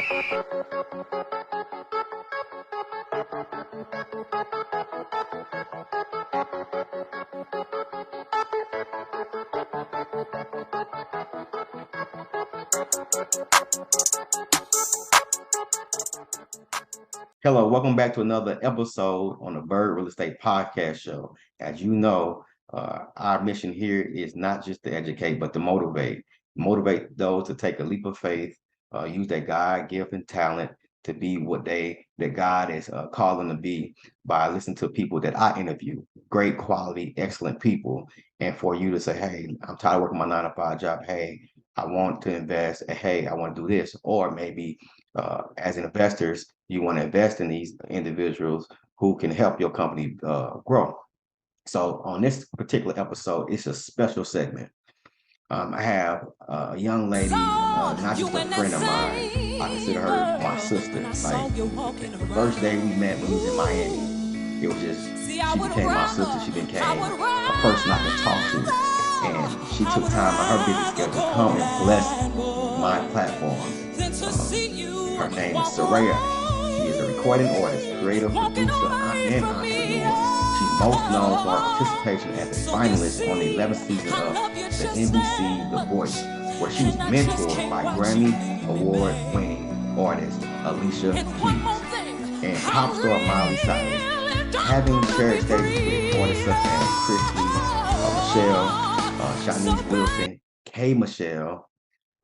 Hello, welcome back to another episode on the Byrd Real Estate Podcast Show. As you know, our mission here is not just to educate, but to motivate those to take a leap of faith, use their God gift and talent to be what that God is calling them to be by listening to people that I interview, great quality, excellent people, and for you to say, hey, I'm tired of working my 9 to 5 job. Hey, I want to invest. Hey, I want to do this, or maybe as investors, you want to invest in these individuals who can help your company grow. So on this particular episode, it's a special segment. I have a young lady, not just a friend of mine. I consider her my sister. Like the first day we met when we was in Miami, it was just she became my sister. She became a person I could talk to, and she took time out of her busy schedule to come and bless my platform. Her name is Soraya. She is a recording artist, creative producer, and entrepreneur. She's most known for her participation as a finalist on the 11th season of the NBC The Voice, where she was mentored by Grammy Award-winning artist Alicia Keys and pop star Miley Cyrus. Having shared stages with artists such as Christy, Michelle, Shanice Wilson, K. Michelle,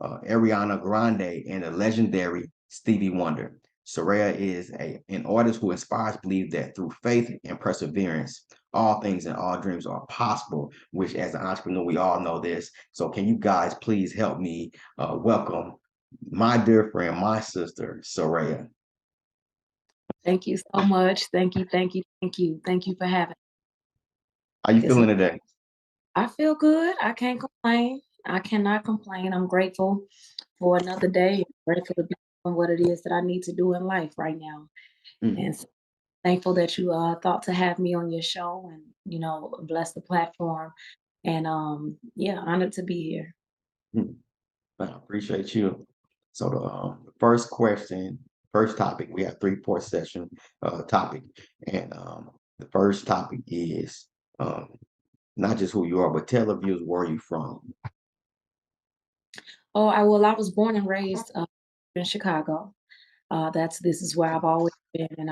Ariana Grande, and the legendary Stevie Wonder. Soraya is an artist who inspires belief that through faith and perseverance, all things and all dreams are possible, which as an entrepreneur, we all know this. So can you guys please help me welcome my dear friend, my sister, Soraya. Thank you so much. Thank you, thank you, thank you. Thank you for having me. How you feeling today? I feel good. I can't complain. I cannot complain. I'm grateful for another day. Grateful to be doing what it is that I need to do in life right now. And so thankful that you thought to have me on your show and, bless the platform. And yeah, honored to be here. Mhm. I appreciate you. So the first topic, we have 3-part session topic. And the first topic is not just who you are, but tell the viewers where you from. Oh, I was born and raised in Chicago. This is where I've always been, and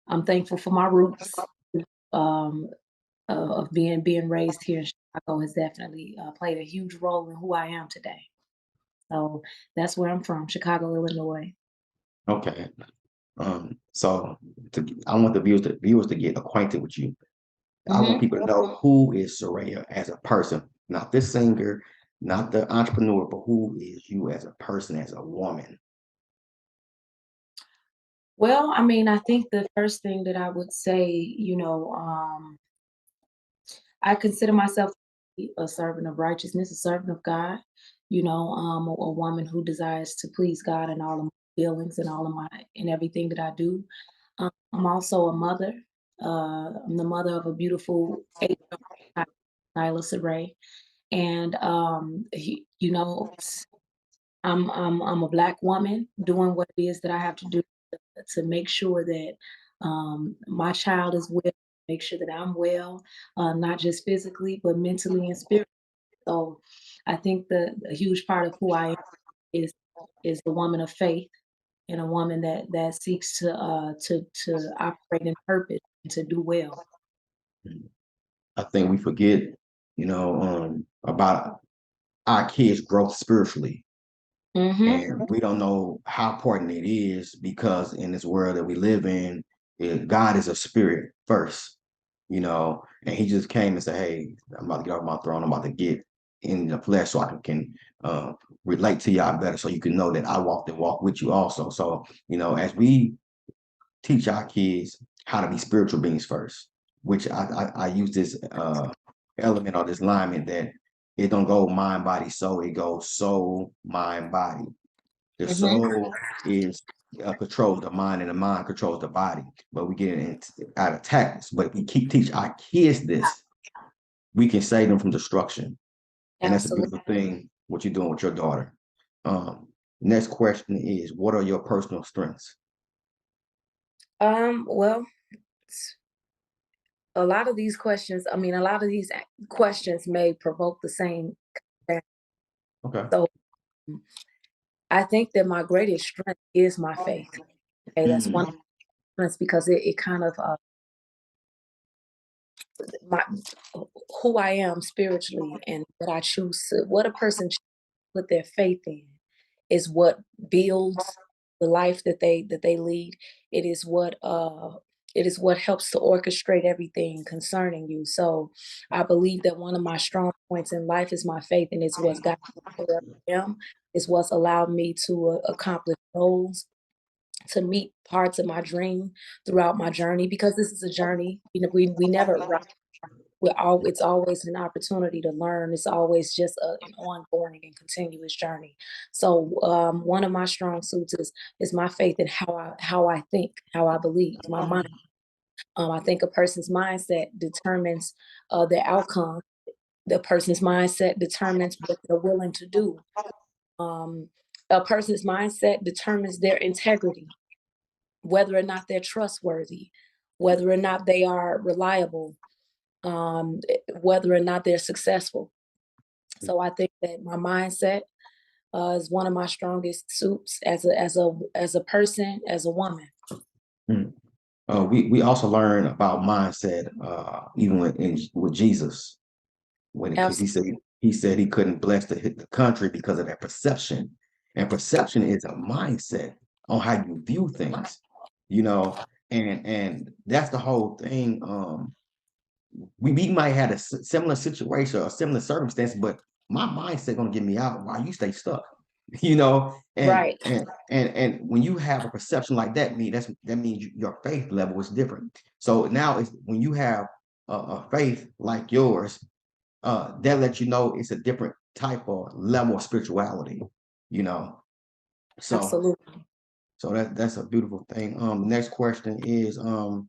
I'm thankful for my roots. Um, of being raised here in Chicago has definitely played a huge role in who I am today. So that's where I'm from, Chicago, Illinois. Okay. So I want the viewers to get acquainted with you. I want people to know who is Soraya as a person, not the singer, not the entrepreneur, but who is you as a person, as a woman. Well, I mean, I think the first thing that I would say, I consider myself a servant of righteousness, a servant of God, a woman who desires to please God in all of my feelings and in everything that I do. I'm also a mother. I'm the mother of a beautiful 8-year-old, Nyla Saray. And I'm a Black woman doing what it is that I have to do to make sure that my child is well, make sure that I'm well, not just physically, but mentally and spiritually. So I think the huge part of who I am is a woman of faith and a woman that seeks to operate in purpose and to do well. I think we forget, about our kids' growth spiritually. And we don't know how important it is because in this world that we live in, God is a spirit first, and he just came and said, hey, I'm about to get off my throne. I'm about to get in the flesh so I can relate to y'all better so you can know that I walked and walk with you also. So, as we teach our kids how to be spiritual beings first, which I use this element or this alignment that it don't go mind, body, soul. It goes soul, mind, body. The soul is controls the mind, and the mind controls the body. But we get out of tactics. But if we teach our kids this, we can save them from destruction. And that's a Absolutely. beautiful thing. What you're doing with your daughter. Next question is, what are your personal strengths? Well, a lot of these questions, I mean, a lot of these questions may provoke the same. Okay. So I think that my greatest strength is my faith. Okay, that's one of Mm, the strengths because it kind of my who I am spiritually and what I choose to what a person put their faith in is what builds the life that they lead. It is what it is what helps to orchestrate everything concerning you. So I believe that one of my strong points in life is my faith, and it's what's got me to where I am. It's what's allowed me to accomplish goals, to meet parts of my dream throughout my journey. Because this is a journey. You know, we never it's always an opportunity to learn. It's always just an ongoing and continuous journey. So one of my strong suits is my faith in how I think, how I believe, my mind. I think a person's mindset determines the outcome. The person's mindset determines what they're willing to do. Um, a person's mindset determines their integrity, whether or not they're trustworthy, whether or not they are reliable, whether or not they're successful. So I think that my mindset is one of my strongest suits as a person, as a woman. mm. We also learn about mindset even with Jesus when because Absolutely. he said he couldn't bless the country because of that perception, and perception is a mindset on how you view things, you know, and that's the whole thing. We might have a similar situation or similar circumstance, but my mindset gonna get me out while you stay stuck, you know. Right. And when you have a perception like that, that means your faith level is different. So now it's when you have a faith like yours, that lets you know it's a different type of level of spirituality, you know. So Absolutely. that's a beautiful thing. Next question is um,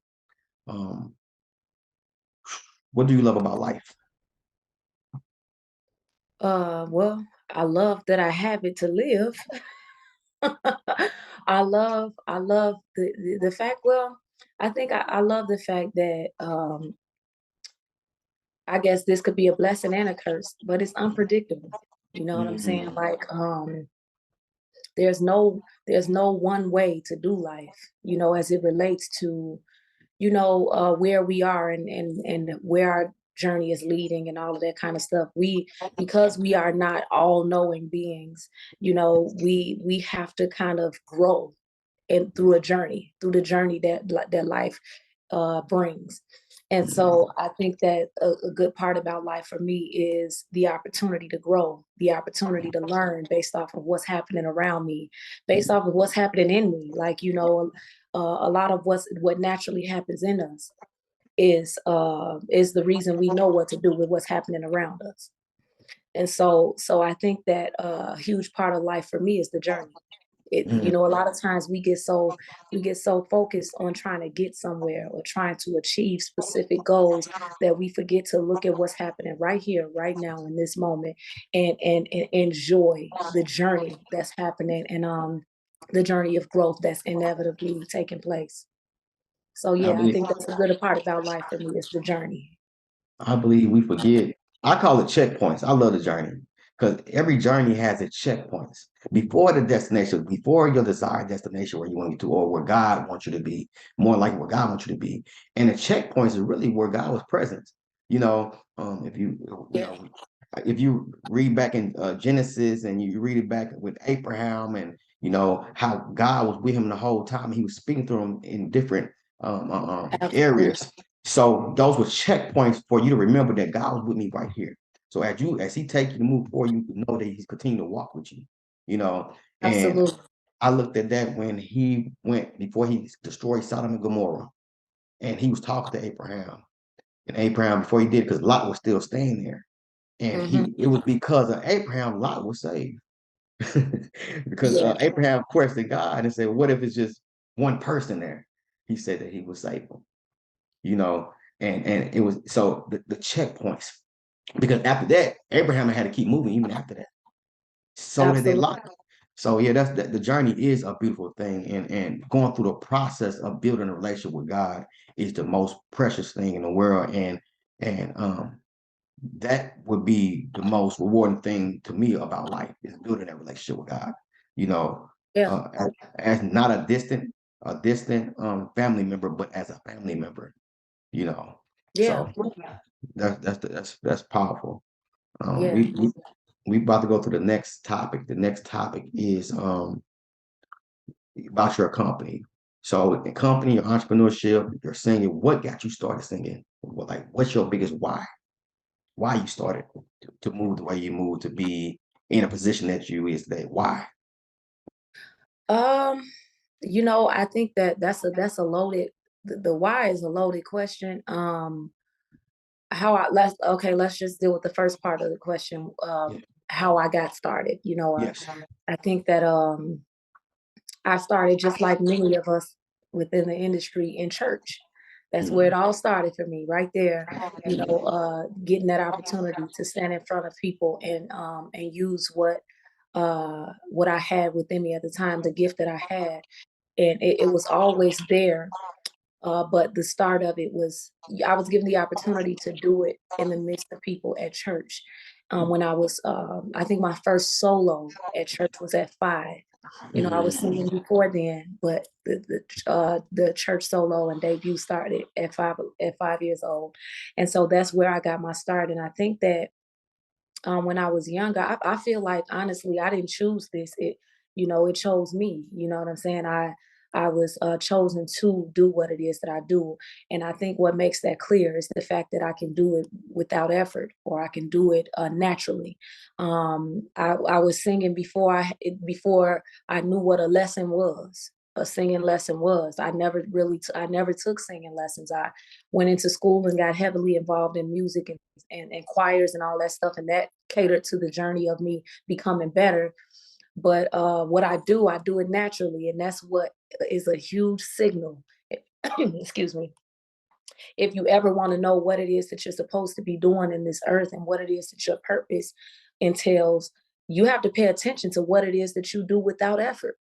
what do you love about life? Well, I love that I have it to live. I love the fact. Well, I think I love the fact that I guess this could be a blessing and a curse, but it's unpredictable. You know what I'm saying? Mm-hmm. Like there's no one way to do life, you know, as it relates to, you know, where we are and where our journey is leading and all of that kind of stuff. Because we are not all knowing beings, you know, we have to kind of grow and through the journey that life brings. And so I think that a good part about life for me is the opportunity to grow, the opportunity to learn based off of what's happening around me, based off of what's happening in me. Like, you know, a lot of what naturally happens in us is the reason we know what to do with what's happening around us. And so I think that a huge part of life for me is the journey. You know, a lot of times we get so focused on trying to get somewhere or trying to achieve specific goals that we forget to look at what's happening right here, right now, in this moment, and enjoy the journey that's happening and the journey of growth that's inevitably taking place. So I yeah, I believe think that's a good part about life for me is the journey. I believe we forget. I call it checkpoints. I love the journey because every journey has its checkpoints before the destination, before your desired destination where you want to get to, or where God wants you to be, more like where God wants you to be. And the checkpoints is really where God was present. You know, if you Yeah, know, if you read back in Genesis and you read it back with Abraham and you know how God was with him the whole time, he was speaking to him in different absolutely. areas. So those were checkpoints for you to remember that God was with me right here. So as he takes you to move forward, you know that he's continuing to walk with you, you know. And Absolutely. I looked at that when he went before he destroyed Sodom and Gomorrah, and he was talking to Abraham. And Abraham, before he did, because Lot was still staying there. And Hmm. it was because of Abraham, Lot was saved. Because Yeah, Abraham questioned God and said, what if it's just one person there? He said that he was saved, you know, and it was so the checkpoints because after that Abraham had to keep moving even after that. So did they absolutely. Lot. So yeah, the journey is a beautiful thing, and going through the process of building a relationship with God is the most precious thing in the world, and that would be the most rewarding thing to me about life is building that relationship with God. You know, Yeah, as not a distant family member, but as a family member. You know, yeah, so that's powerful. Um, yeah. we we we about to go to the next topic. The next topic is about your company. So, in company, your entrepreneurship, your singing. What got you started singing? Like, what's your biggest why? Why you started to move the way you moved to be in a position that you is today? Why? Um, I think that that's a loaded the why is a loaded question. How I let's just deal with the first part of the question. Yeah. How I got started. Yes. I think that I started just like many of us within the industry in church. That's where it Mhm. all started for me, right there. Getting that opportunity to stand in front of people and use what I had within me at the time, the gift that I had, and it was always there. But the start of it was I was given the opportunity to do it in the midst of people at church. When I think my first solo at church was at 5. I was Mhm. singing before then, but the church solo and debut started at 5 years old, and so that's where I got my start. And I think that when I was younger, I feel like honestly, I didn't choose this. It chose me. You know what I'm saying? I was chosen to do what it is that I do, and I think what makes that clear is the fact that I can do it without effort, or I can do it naturally. I was singing before I knew what a lesson was. A singing lesson was. I never took singing lessons. I went into school and got heavily involved in music and choirs and all that stuff, and that catered to the journey of me becoming better. But what I do it naturally, and that's what is a huge signal. Excuse me. If you ever want to know what it is that you're supposed to be doing in this earth and what it is that your purpose entails, you have to pay attention to what it is that you do without effort,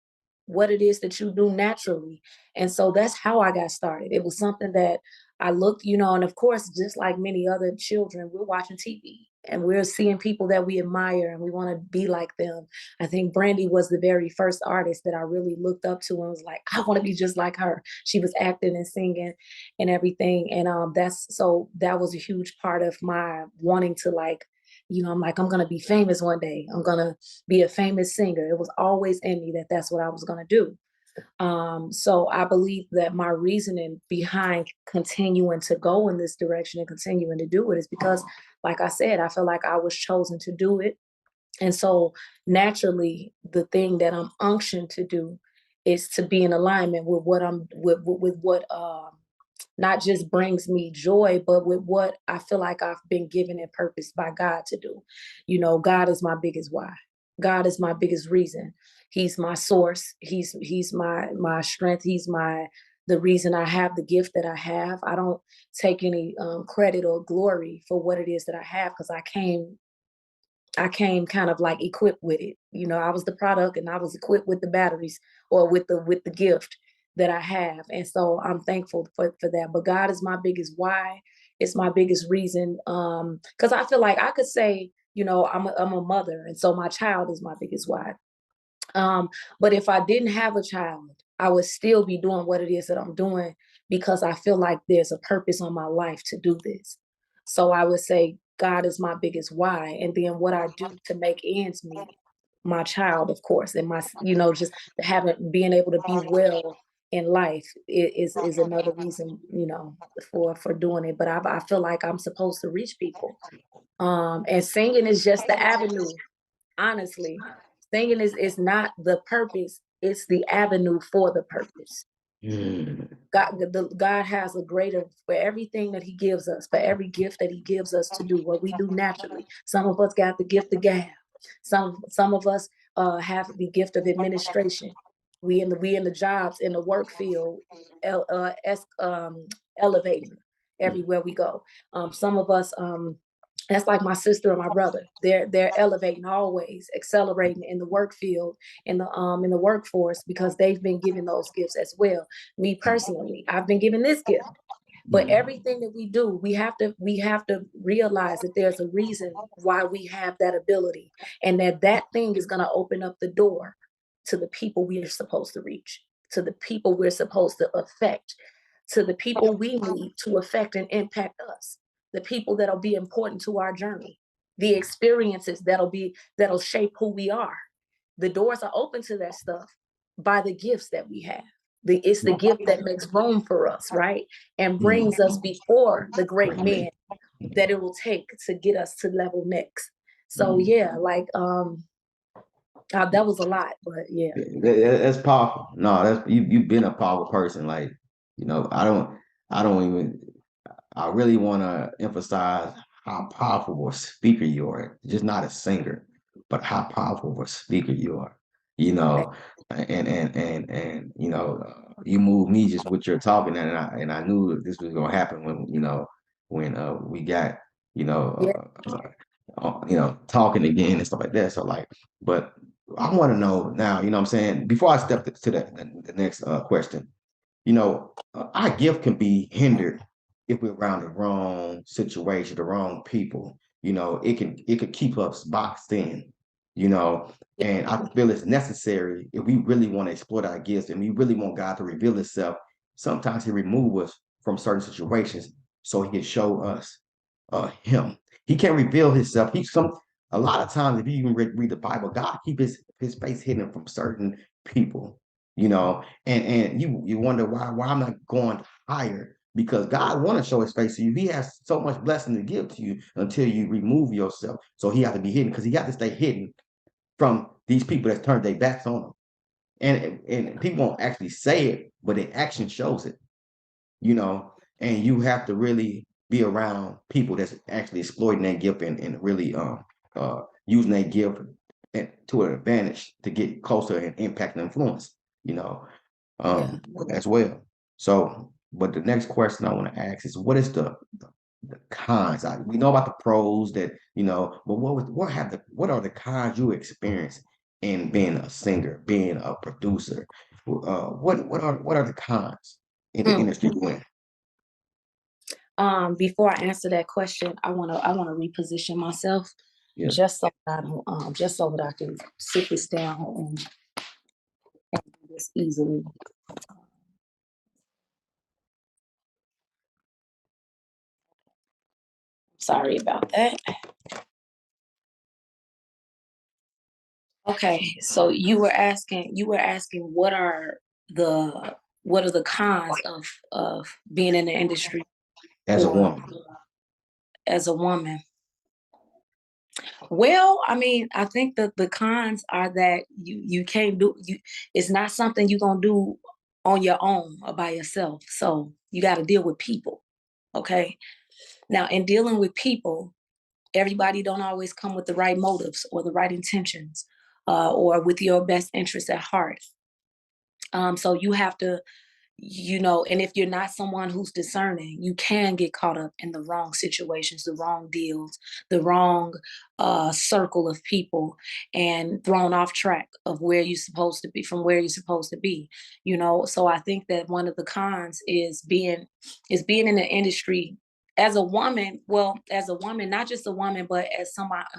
what it is that you do naturally. And so that's how I got started. It was something that I looked, and of course, just like many other children, we're watching TV and we're seeing people that we admire and we want to be like them. I think Brandy was the very first artist that I really looked up to and was like, I want to be just like her. She was acting and singing and everything. And that was a huge part of my wanting to I'm like, I'm gonna be famous one day. I'm gonna be a famous singer. It was always in me that that's what I was gonna do. So I believe that my reasoning behind continuing to go in this direction and continuing to do it is because, like I said, I feel like I was chosen to do it. And so naturally, the thing that I'm unctioned to do is to be in alignment with what I'm with what not just brings me joy, but with what I feel like I've been given and purpose by God to do. God is my biggest why. God is my biggest reason. He's my source. He's my strength. He's the reason I have the gift that I have. I don't take any credit or glory for what it is that I have because I came kind of like equipped with it. I was the product and I was equipped with the batteries or with the gift that I have. And so I'm thankful for that. But God is my biggest why. It's my biggest reason. Because I feel like I could say, I'm a mother, and so my child is my biggest why. But if I didn't have a child, I would still be doing what it is that I'm doing because I feel like there's a purpose on my life to do this. So I would say God is my biggest why. And then what I do to make ends meet, my child, of course, and just having being able to be well in life is another reason, for doing it. But I feel like I'm supposed to reach people. And singing is just the avenue. Honestly, singing is not the purpose, it's the avenue for the purpose. Mm. God has a greater for everything that He gives us, for every gift that He gives us to do what we do naturally. Some of us got the gift of gab. Some of us have the gift of administration. We in the jobs in the work field, elevating everywhere we go. Some of us That's like my sister and my brother. They're elevating always, accelerating in the work field, in the workforce, because they've been given those gifts as well. Me personally, I've been given this gift. But Mm, everything that we do, we have to realize that there's a reason why we have that ability, and that thing is going to open up the door to the people we are supposed to reach, to the people we're supposed to affect, to the people we need to affect and impact us, the people that'll be important to our journey, the experiences that'll shape who we are. The doors are open to that stuff by the gifts that we have. It's the gift that makes room for us, right? And brings us mm, before the great men that it will take to get us to level next. So mm. yeah, like that was a lot, but yeah. That's powerful. No, that's you've been a powerful person. Like, I don't even I really want to emphasize how powerful a speaker you are. Just not a singer, but how powerful of a speaker you are. You know, you move me just with your talking, and I knew this was gonna happen when when we got you Yeah. know talking again and stuff like that. So like, but I want to know now. You know what I'm saying? Before I step to the next question, our gift can be hindered if we're around the wrong situation, the wrong people. It could keep us boxed in. You know, and I feel it's necessary if we really want to exploit our gifts and we really want God to reveal Himself. Sometimes He remove us from certain situations so He can show us Him. He can't reveal Himself. A lot of times, if you even read the Bible, God keep His face hidden from certain people. And you wonder why I'm not going higher, because God want to show His face to you. He has so much blessing to give to you until you remove yourself. So He has to be hidden, because He got to stay hidden from these people that turned their backs on Him. And people won't actually say it, but the action shows it. you know, and you have to really be around people that's actually exploiting that gift and really using that gift to an advantage to get closer and impact and influence, you know, Yeah. as well. So, but the next question I want to ask is, what is the cons? We know about the pros that but what are the cons you experience in being a singer, being a producer? What are the cons in the Mm. industry you're in? Before I answer that question, I wanna reposition myself Yeah, just so that I can sit this down and do this easily. Sorry about that. Okay, so you were asking what are the cons of being in the industry as a or woman. as a woman. Well, I mean, I think that the cons are that you can't do you it's not something you're gonna do on your own or by yourself. So you gotta deal with people. Okay. Now in dealing with people, everybody don't always come with the right motives or the right intentions, or with your best interests at heart. So you have to, and if you're not someone who's discerning, you can get caught up in the wrong situations, the wrong deals, the wrong circle of people, and thrown off track of where you're supposed to be, from where you're supposed to be. So I think that one of the cons is being in the industry as a woman. Well, as a woman, not just a woman, but as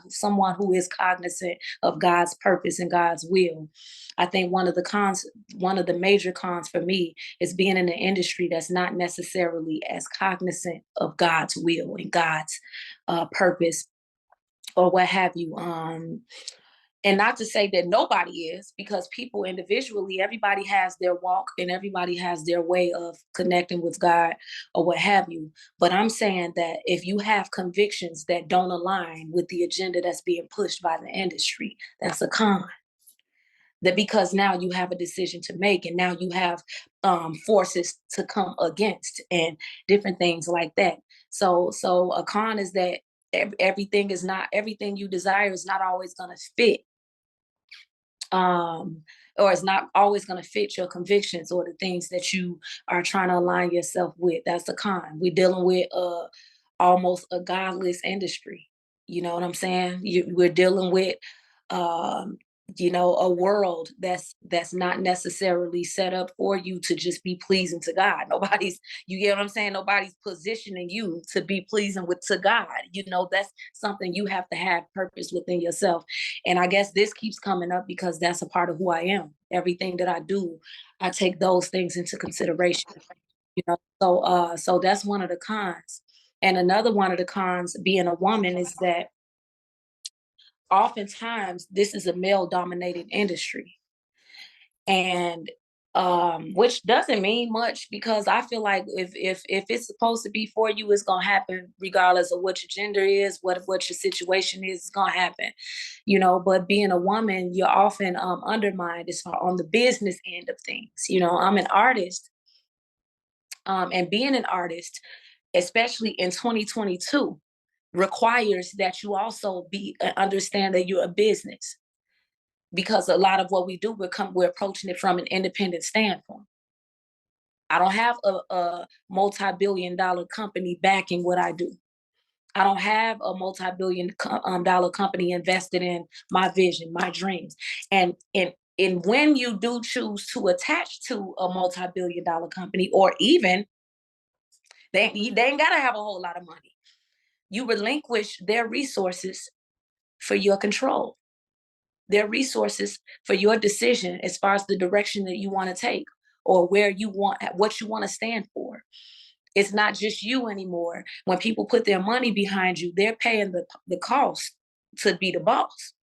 someone who is cognizant of God's purpose and God's will. I think one of the major cons for me is being in an industry that's not necessarily as cognizant of God's will and God's purpose or what have you. And not to say that nobody is, because people individually, everybody has their walk and everybody has their way of connecting with God or what have you. But I'm saying that if you have convictions that don't align with the agenda that's being pushed by the industry, that's a con. That because now you have a decision to make and now you have forces to come against and different things like that. So a con is that everything you desire is not always going to fit, um or it's not always going to fit your convictions or the things that you are trying to align yourself with. That's a con. We're dealing with almost a godless industry. You know what I'm saying? We're dealing with, um, a world that's not necessarily set up for you to just be pleasing to God. Nobody's, you get what I'm saying? Nobody's positioning you to be pleasing with to God. That's something you have to have purpose within yourself. And I guess this keeps coming up because that's a part of who I am. Everything that I do, I take those things into consideration. So that's one of the cons. And another one of the cons being a woman is that oftentimes this is a male dominated industry. And which doesn't mean much because I feel like if it's supposed to be for you, it's gonna happen regardless of what your gender is, what your situation is, it's gonna happen. But being a woman, you're often undermined as far on the business end of things. I'm an artist, and being an artist, especially in 2022, requires that you also be understand that you're a business, because a lot of what we do, we're approaching it from an independent standpoint. I don't have a multi-billion-dollar company backing what I do. I don't have a multi-billion dollar company invested in my vision, my dreams. And when you do choose to attach to a multi-billion-dollar company, or even they ain't gotta have a whole lot of money. You relinquish their resources for your control, their resources for your decision as far as the direction that you want to take, or what you want to stand for. It's not just you anymore. When people put their money behind you, they're paying the cost to be the boss.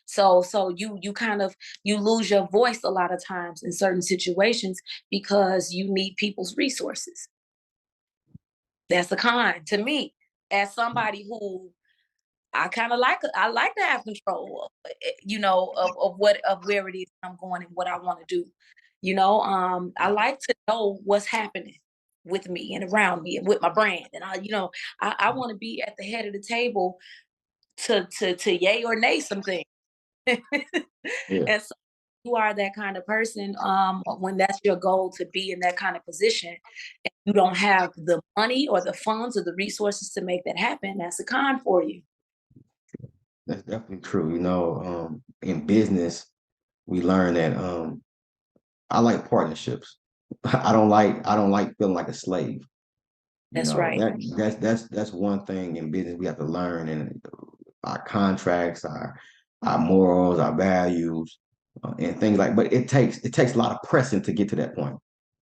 So you kind of, you lose your voice a lot of times in certain situations because you need people's resources. That's a con to me, as somebody who I like to have control, of where it is I'm going and what I want to do. I like to know what's happening with me and around me and with my brand. And I want to be at the head of the table to yay or nay something. Yeah, And so you are that kind of person, when that's your goal, to be in that kind of position, and you don't have the money or the funds or the resources to make that happen. That's a con for you. that's definitely true. In business, we learn that I like partnerships. I don't like feeling like a slave. That's right. That's one thing in business we have to learn, and our contracts, our morals, our values, and things like. But it takes a lot of pressing to get to that point.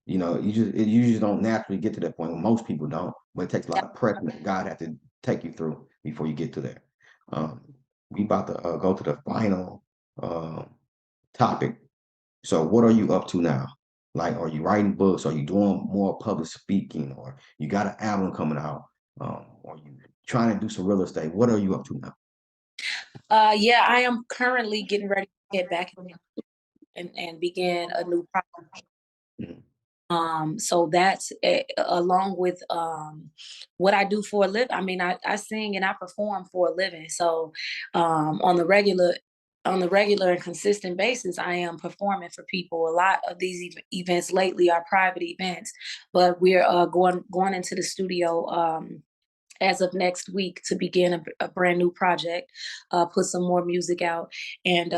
You just don't naturally get to that point. Most people don't, but it takes a lot of pressing that God has to take you through before you get to there. Um, we about to go to the final uh, topic. So, what are you up to now? Like, are you writing books? Are you doing more public speaking? Or you got an album coming out? Or you trying to do some real estate? What are you up to now? Yeah, I am currently getting ready to get back and begin a new project. Mhm. So that's along with what I do for a living. I mean, I sing and I perform for a living. So on the regular and consistent basis, I am performing for people. A lot of these events lately are private events, but we're going into the studio as of next week to begin a brand new project, put some more music out. And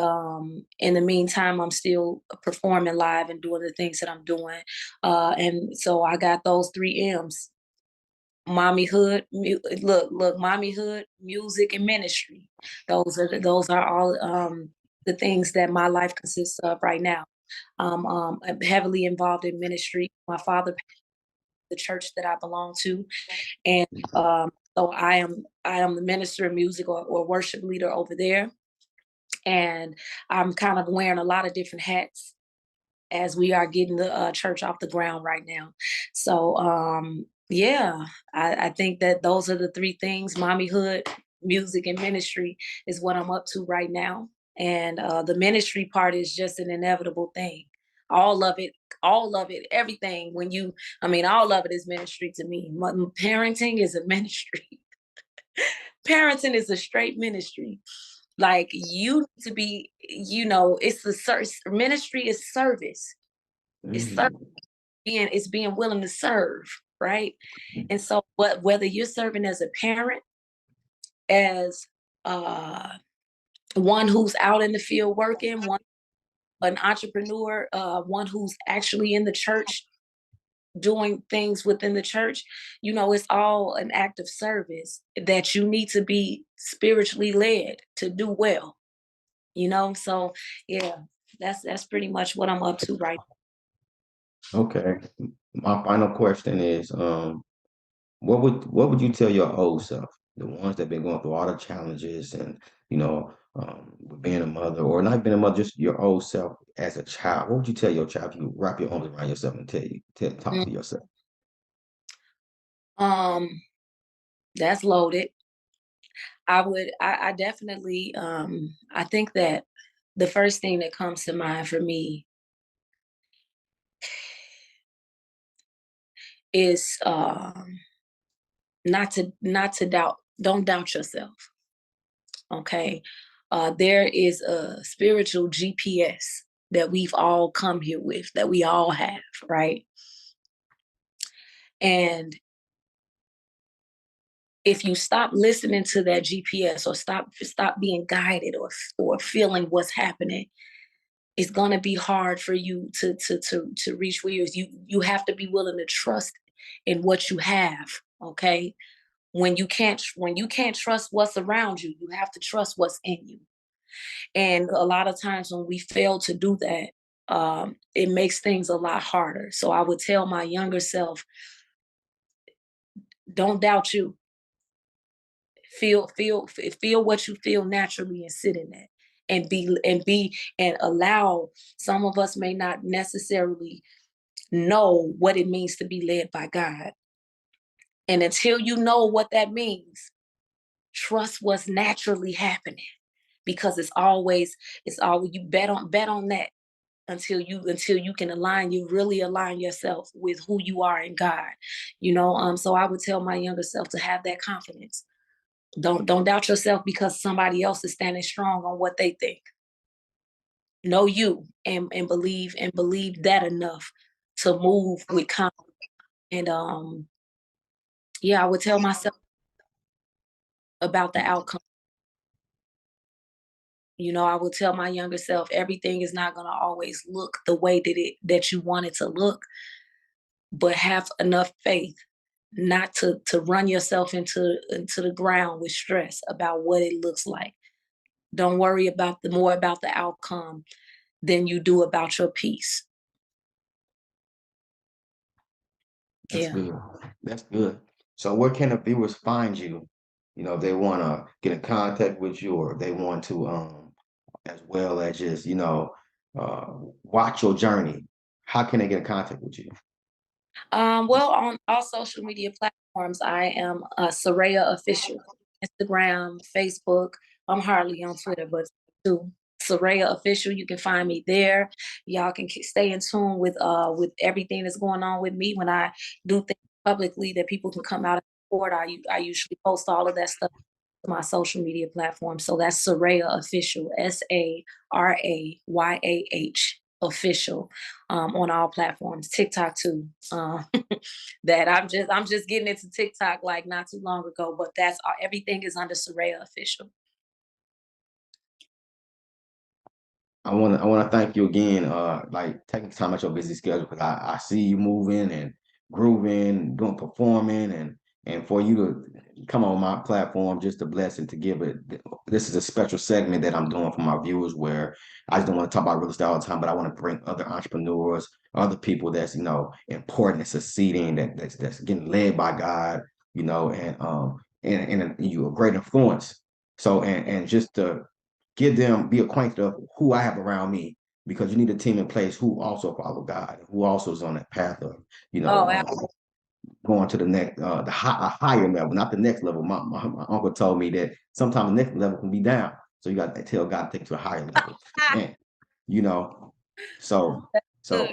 in the meantime, I'm still performing live and doing the things that I'm doing. And so I got those three M's: mommyhood, mommyhood, music, and ministry. Those are all the things that my life consists of right now. I'm heavily involved in ministry. My father, the church that I belong to, and so I am the minister of music, or worship leader over there, and I'm kind of wearing a lot of different hats as we are getting the church off the ground right now. So yeah, I think that those are the three things: mommyhood, music, and ministry is what I'm up to right now. And the ministry part is just an inevitable thing. All of it, all of it, everything. I mean, all of it is ministry to me. Parenting is a ministry. Parenting is a straight ministry. Like, you need to be, it's the ministry is service. It's Mhm. it's being willing to serve, right? And so, whether you're serving as a parent, as uh, one who's out in the field working, one an entrepreneur, one who's actually in the church doing things within the church. It's all an act of service that you need to be spiritually led to do well. So yeah, that's pretty much what I'm up to right. Okay. My final question is, what would you tell your old self, the ones that been going through all the challenges and with being a mother or not being a mother, just your old self as a child? What would you tell your child if you wrap your arms around yourself and talk Mm, to yourself? um that's loaded. I definitely, I think that the first thing that comes to mind for me is, not to don't doubt yourself. Okay. There is a spiritual GPS that we've all come here with, that we all have, right? And if you stop listening to that GPS, or stop being guided, or feeling what's happening, it's gonna be hard for you to reach where you have to be willing to trust in what you have. Okay. When you can't trust what's around you, you have to trust what's in you. And a lot of times when we fail to do that, it makes things a lot harder. So I would tell my younger self, don't doubt you. Feel what you feel naturally, and sit in that, and allow. Some of us may not necessarily know what it means to be led by God. And until you know what that means, trust what's naturally happening, because it's always you bet on that until you can really align yourself with who you are in God. So I would tell my younger self to have that confidence. Don't doubt yourself because somebody else is standing strong on what they think. Know you, and believe that enough to move with confidence. And yeah, I would tell myself about the outcome. I will tell my younger self everything is not going to always look the way that you want it to look, but have enough faith not to run yourself into the ground with stress about what it looks like. Don't worry about the outcome than you do about your peace. That's Yeah. good. That's good. So where can the viewers find you? If they want to get in contact with you or they want to as well as just, uh watch your journey. How can they get in contact with you? Well, on all social media platforms, I am Soraya Official. Instagram, Facebook. I'm hardly on Twitter, but too. Soraya Official. You can find me there. Y'all can stay in tune with everything that's going on with me when I do things publicly that people can come out and support. I usually post all of that stuff to my social media platform. So that's Saraya Official, SARAYAH Official, on all platforms. TikTok too. That I'm just getting into TikTok like not too long ago, but that's everything is under Saraya Official. I wanna thank you again, like taking time out your busy schedule because I see you moving and grooving, doing performing and for you to come on my platform, just a blessing to give it. This is a special segment that I'm doing for my viewers where I just don't want to talk about real estate all the time, but I want to bring other entrepreneurs, other people that's important and succeeding, that's getting led by God, and you a great influence. So and just to get them be acquainted of who I have around me because you need a team in place who also follow God, who also is on that path of, you know, Oh, um, going to the next, a higher level, not the next level. My uncle told me that sometimes the next level can be down. So you got to tell God to take it to a higher level. And, you know, so, good.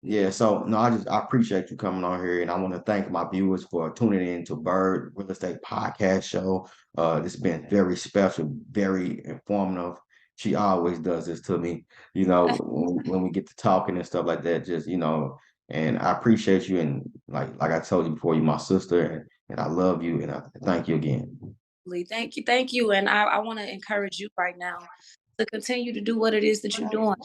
yeah, so no, I appreciate you coming on here and I want to thank my viewers for tuning in to Byrd Real Estate Podcast Show. This has been very special, very informative. She always does this to me, when we get to talking and stuff like that, just, and I appreciate you. And like I told you before, you're my sister and I love you and I thank you again. Thank you, and I wanna encourage you right now to continue to do what it is that you're doing.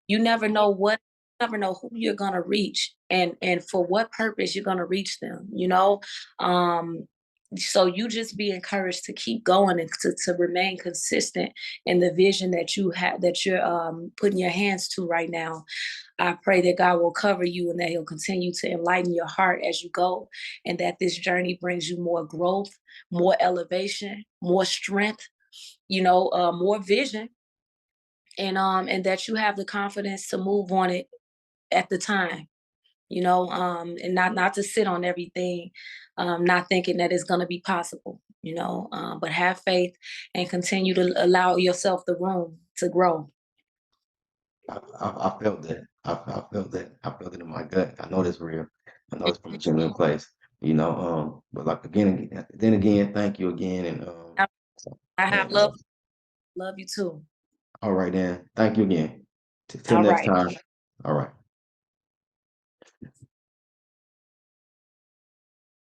You never know who you're gonna reach and for what purpose you're gonna reach them, you know? Um, so you just be encouraged to keep going and to remain consistent in the vision that you have that you're putting your hands to right now. I pray that God will cover you and that He'll continue to enlighten your heart as you go, and that this journey brings you more growth, more elevation, more strength, more vision, and that you have the confidence to move on it at the time, and not to sit on everything, not thinking that it's going to be possible, but have faith and continue to allow yourself the room to grow. I felt that. I felt that. I felt it in my gut. I know that's real. I know it's from a genuine place. But like again, then again, thank you again, and I, I have and love you too. all right then. Thank you again. Till All next right. time. All right.